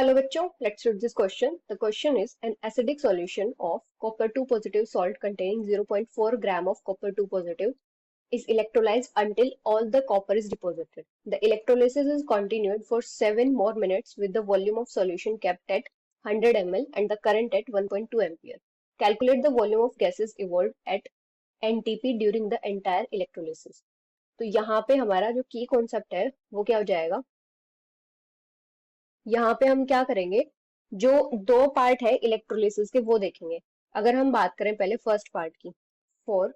Hello bachcho, let's read this question. The question is an acidic solution of copper 2 positive salt containing 0.4 gram of copper 2 positive is electrolyzed until all the copper is deposited. The electrolysis is continued for 7 more minutes with the volume of solution kept at 100 ml and the current at 1.2 ampere. Calculate the volume of gases evolved at NTP during the entire electrolysis. तो यहाँ पे हमारा जो की concept है वो क्या हो जाएगा, यहाँ पे हम क्या करेंगे, जो दो पार्ट है इलेक्ट्रोलिसिस के वो देखेंगे। अगर हम बात करें पहले फर्स्ट पार्ट की, for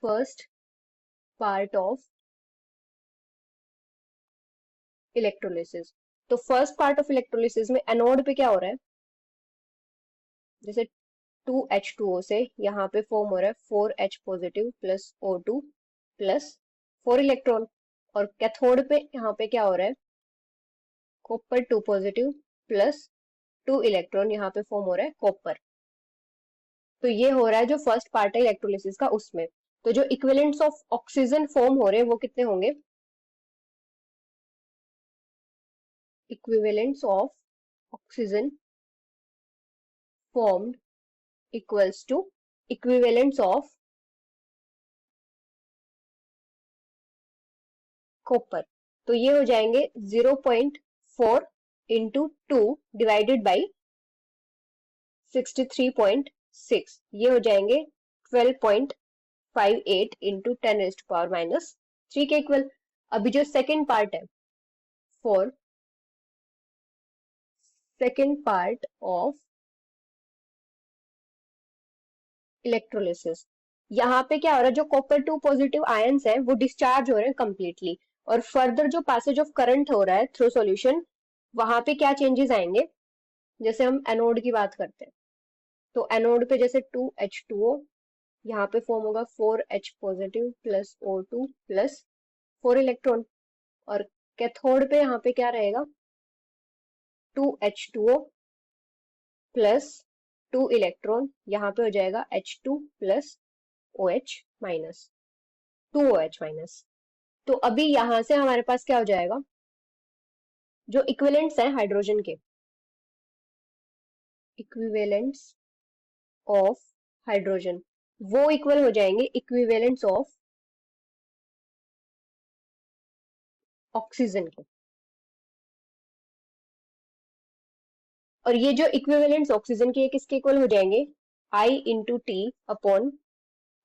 first part of electrolysis, तो फर्स्ट पार्ट ऑफ इलेक्ट्रोलिसिस में एनोड पे क्या हो रहा है, जैसे 2H2O से यहाँ पे फॉर्म हो रहा है 4H positive plus O2 plus 4 electron, और कैथोड पे यहाँ पे क्या हो रहा है, कॉपर 2 पॉजिटिव प्लस 2 इलेक्ट्रॉन, यहाँ पे फॉर्म हो रहा है कॉपर। तो ये हो रहा है जो फर्स्ट पार्ट है इलेक्ट्रोलिसिस का, उसमें तो जो इक्विवेलेंट्स ऑफ ऑक्सीजन फॉर्म हो रहे हैं वो कितने होंगे, equivalents of oxygen formed equals to equivalents of copper. तो ये हो जाएंगे 0.4 इंटू 2 डिवाइडेड बाई 63.6, ये हो जाएंगे 12.58 इंटू 10⁻³ के इक्वल। अभी जो सेकेंड पार्ट है, for second part of electrolysis, यहाँ पे क्या हो रहा है, जो कॉपर 2 पॉजिटिव आयंस है वो डिस्चार्ज हो रहे हैं कंप्लीटली, और फर्दर जो पैसेज ऑफ करंट हो रहा है थ्रू सॉल्यूशन, वहां पे क्या चेंजेस आएंगे, जैसे हम एनोड की बात करते हैं, तो एनोड पे जैसे 2H2O, यहाँ पे फॉर्म होगा 4H positive plus O2 plus 4 electron, और कैथोड पे यहाँ पे क्या रहेगा, 2H2O प्लस 2 इलेक्ट्रॉन, यहाँ पे हो जाएगा H2 plus OH minus 2OH minus. तो अभी यहां से हमारे पास क्या हो जाएगा, जो इक्विवेलेंट्स हैं हाइड्रोजन के, इक्विवेलेंट्स ऑफ हाइड्रोजन, वो इक्वल हो जाएंगे इक्विवेलेंट्स ऑफ ऑक्सीजन के। और ये जो इक्विवेलेंट्स ऑक्सीजन के किसके इक्वल हो जाएंगे, I into T upon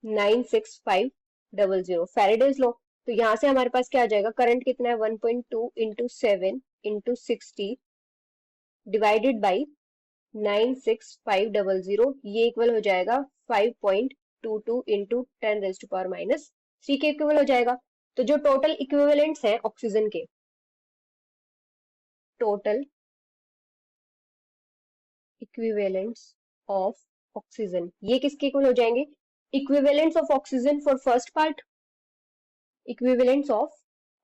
96500 Faraday's law. तो यहां से हमारे पास क्या आ जाएगा, करंट कितना है 1.2 इंटू 7 इंटू 60 डिवाइडेड बाई 96500, ये इक्वल हो जाएगा 5.22 इंटू 10⁻³ के इक्वल हो जाएगा। तो जो टोटल इक्विवेलेंट्स हैं ऑक्सीजन के, टोटल इक्विवेलेंट्स ऑफ ऑक्सीजन, ये किसके इक्वल हो जाएंगे, equivalents of oxygen for first part, equivalents of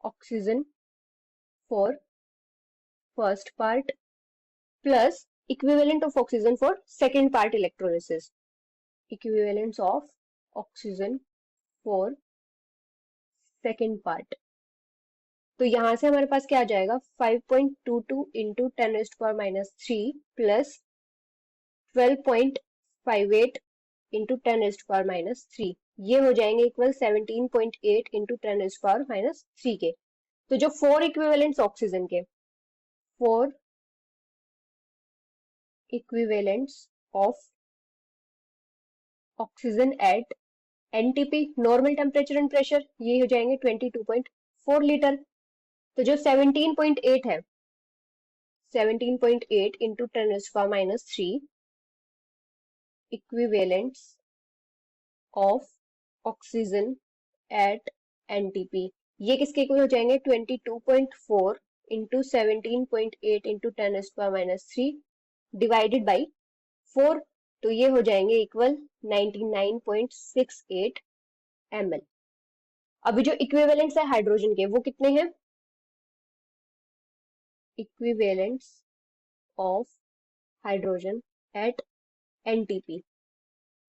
oxygen for first part plus equivalent of oxygen for second part electrolysis, equivalents of oxygen for second part. तो यहां से हमारे पास क्या आ जाएगा, 5.22 इंटू 10⁻³ प्लस 12.58 इंटू 10⁻³ ये हो जाएंगे इक्वल 17.8 इंटू 10⁻³ के। तो जो 4 इक्विवेलेंट्स ऑक्सीजन के, 4 equivalents of oxygen at NTP normal temperature and pressure, ये हो जाएंगे 22.4 लीटर। तो जो 17.8 है, 17.8 into 10⁻³ equivalents of oxygen at NTP, ये किसके इक्वल हो जाएंगे, 22.4 इंटू 17.8 इंटू 10⁻³ डिवाइडेड बाई 4, तो ये हो जाएंगे इक्वल 99.68 ml। अभी जो इक्विवेलेंट्स है हाइड्रोजन के वो कितने हैं, equivalents of hydrogen at NTP,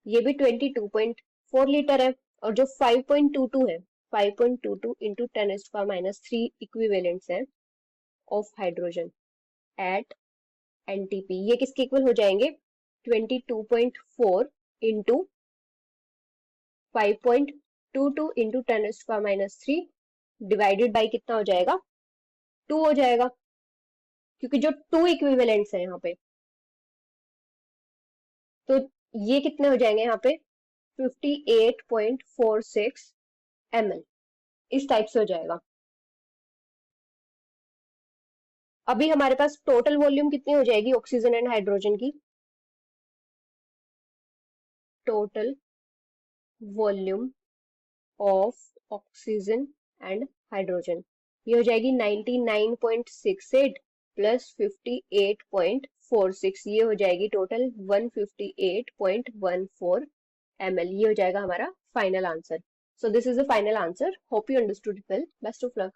ये भी 22.4 लीटर है, और जो 5.22 है, 5.22 इंटू 10⁻³ इक्विवेलेंट्स है ऑफ हाइड्रोजन एट एनटीपी। ये किसके इक्वल हो जाएंगे 22.4 इंटू 5.22 इंटू 10⁻³ डिवाइडेड बाई कितना हो जाएगा 2 हो जाएगा, क्योंकि जो 2 इक्विवेलेंट्स है यहाँ पे, तो ये कितने हो जाएंगे यहाँ पे 58.46 ml, इस टाइप से हो जाएगा। अभी हमारे पास टोटल वॉल्यूम कितनी हो जाएगी ऑक्सीजन एंड हाइड्रोजन की, total volume of oxygen and hydrogen, ये हो जाएगी 99.68 प्लस 58.46, ये हो जाएगी टोटल 158.14 ml। ये हो जाएगा हमारा final answer. So this is the final answer. Hope you understood it well. Best of luck.